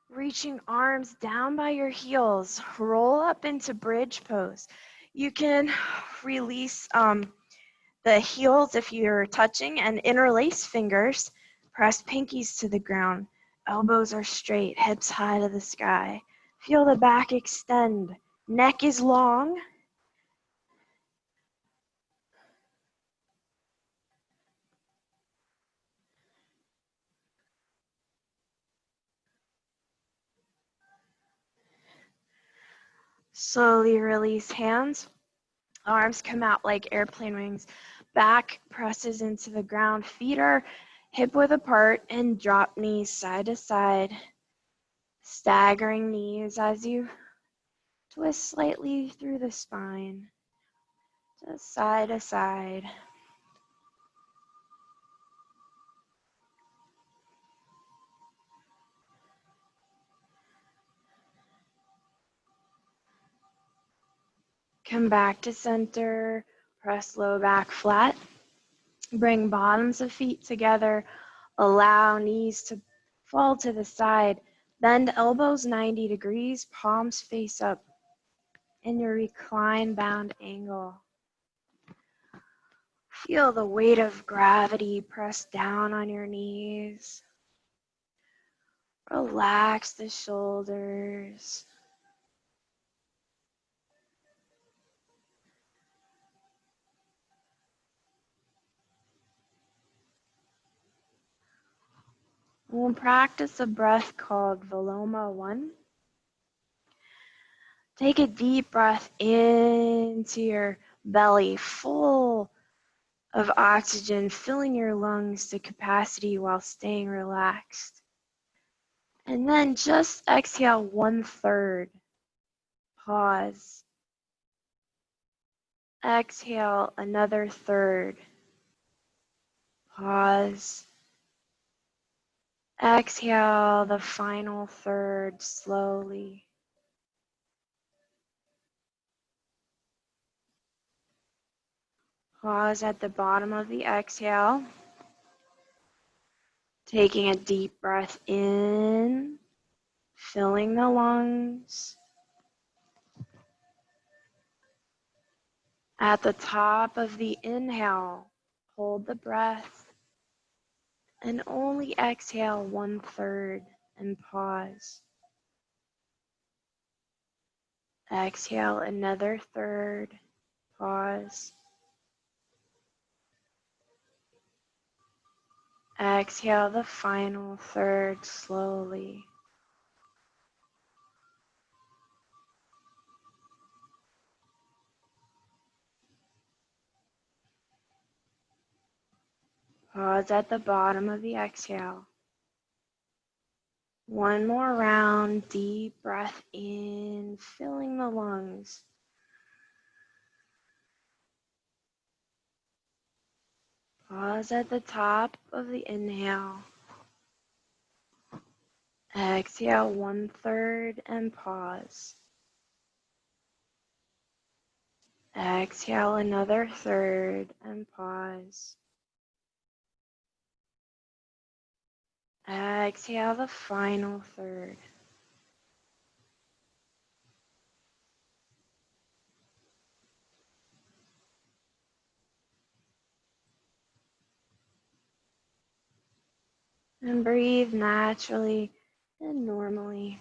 Reaching arms down by your heels. Roll up into bridge pose. You can release the heels if you're touching and interlace fingers. Press pinkies to the ground. Elbows are straight, hips high to the sky. Feel the back extend. Neck is long. Slowly release hands. Arms come out like airplane wings. Back presses into the ground. Feet are hip width apart, and drop knees side to side, staggering knees as you twist slightly through the spine, just side to side. Come back to center, press low back flat. Bring bottoms of feet together, allow knees to fall to the side. Bend elbows 90 degrees, palms face up in your recline bound angle. Feel the weight of gravity press down on your knees. Relax the shoulders. We'll practice a breath called Viloma 1. Take a deep breath into your belly, full of oxygen, filling your lungs to capacity while staying relaxed. And then just exhale 1/3. Pause. Exhale another third. Pause. Exhale the final third slowly. Pause at the bottom of the exhale. Taking a deep breath in, filling the lungs. At the top of the inhale, hold the breath and only exhale 1/3 and pause. Exhale another third, pause. Exhale the final third slowly. Pause at the bottom of the exhale. One more round, deep breath in, filling the lungs. Pause at the top of the inhale. Exhale 1/3 and pause. Exhale another third and pause. Exhale the final third. And breathe naturally and normally.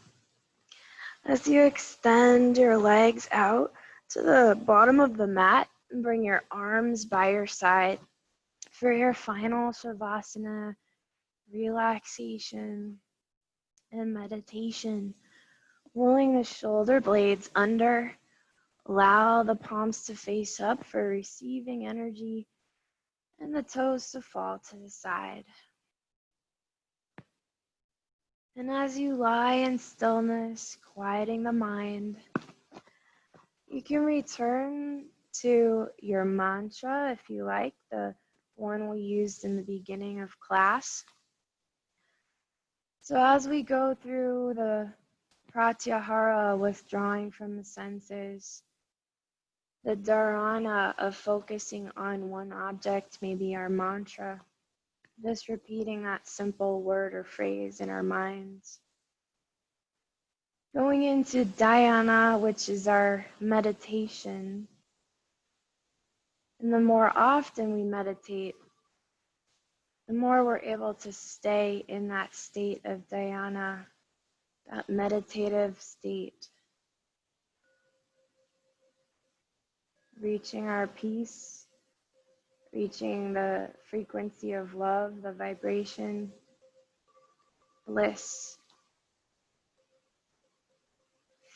As you extend your legs out to the bottom of the mat, and bring your arms by your side for your final Shavasana, relaxation and meditation. Rolling the shoulder blades under, allow the palms to face up for receiving energy and the toes to fall to the side. And as you lie in stillness, quieting the mind, you can return to your mantra if you like, the one we used in the beginning of class. So as we go through the pratyahara, withdrawing from the senses, the dharana of focusing on one object may be our mantra, just repeating that simple word or phrase in our minds. Going into dhyana, which is our meditation. And the more often we meditate, the more we're able to stay in that state of dhyana, that meditative state. Reaching our peace, reaching the frequency of love, the vibration, bliss.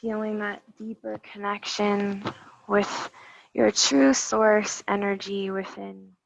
Feeling that deeper connection with your true source energy within.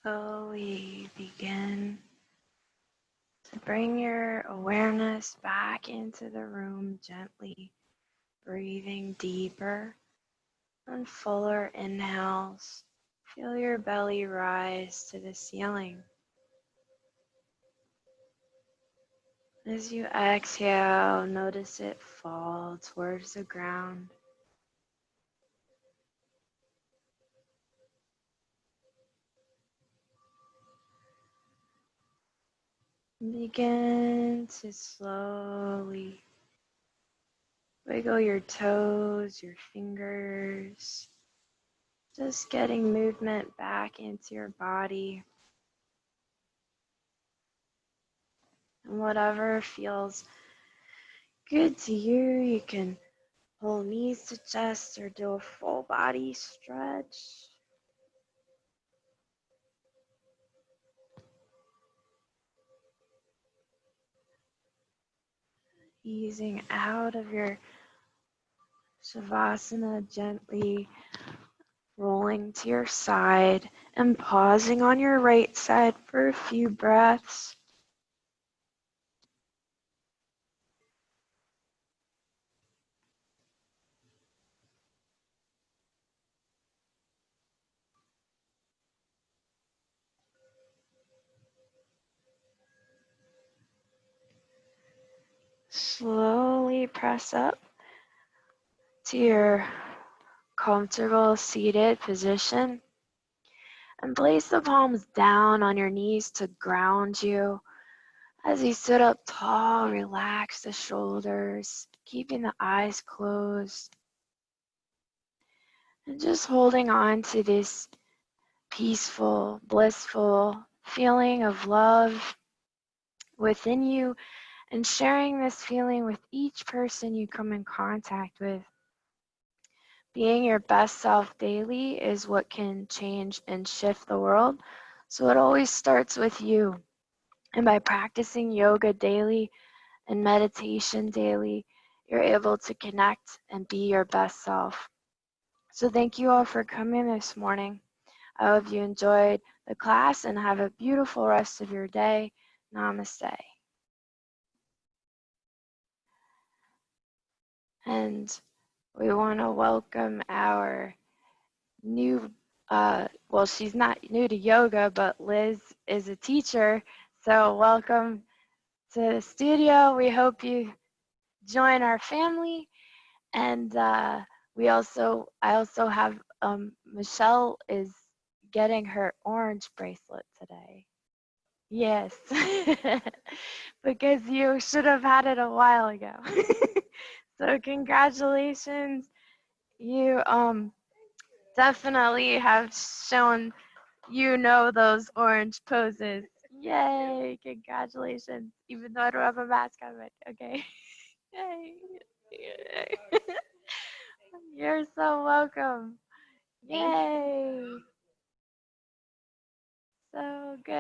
Slowly begin to bring your awareness back into the room, gently breathing deeper and fuller inhales. Feel your belly rise to the ceiling. As you exhale, notice it fall towards the ground. Begin to slowly wiggle your toes, your fingers, just getting movement back into your body. And whatever feels good to you, you can pull knees to chest or do a full body stretch. Easing out of your Shavasana, gently rolling to your side and pausing on your right side for a few breaths. gently press up to your comfortable seated position and place the palms down on your knees to ground you. As you sit up tall, relax the shoulders, keeping the eyes closed, and just holding on to this peaceful, blissful feeling of love within you, and sharing this feeling with each person you come in contact with. Being your best self daily is what can change and shift the world. So it always starts with you. And by practicing yoga daily and meditation daily, you're able to connect and be your best self. So thank you all for coming this morning. I hope you enjoyed the class and have a beautiful rest of your day. Namaste. And we want to welcome our new, well, she's not new to yoga, but Liz is a teacher. So welcome to the studio. We hope you join our family. And I also have Michelle is getting her orange bracelet today. Yes, because you should have had it a while ago. So congratulations. You definitely have shown those orange poses. Yay, congratulations. Even though I don't have a mask on, but okay. Yay. Yay. You're so welcome. Yay. So good.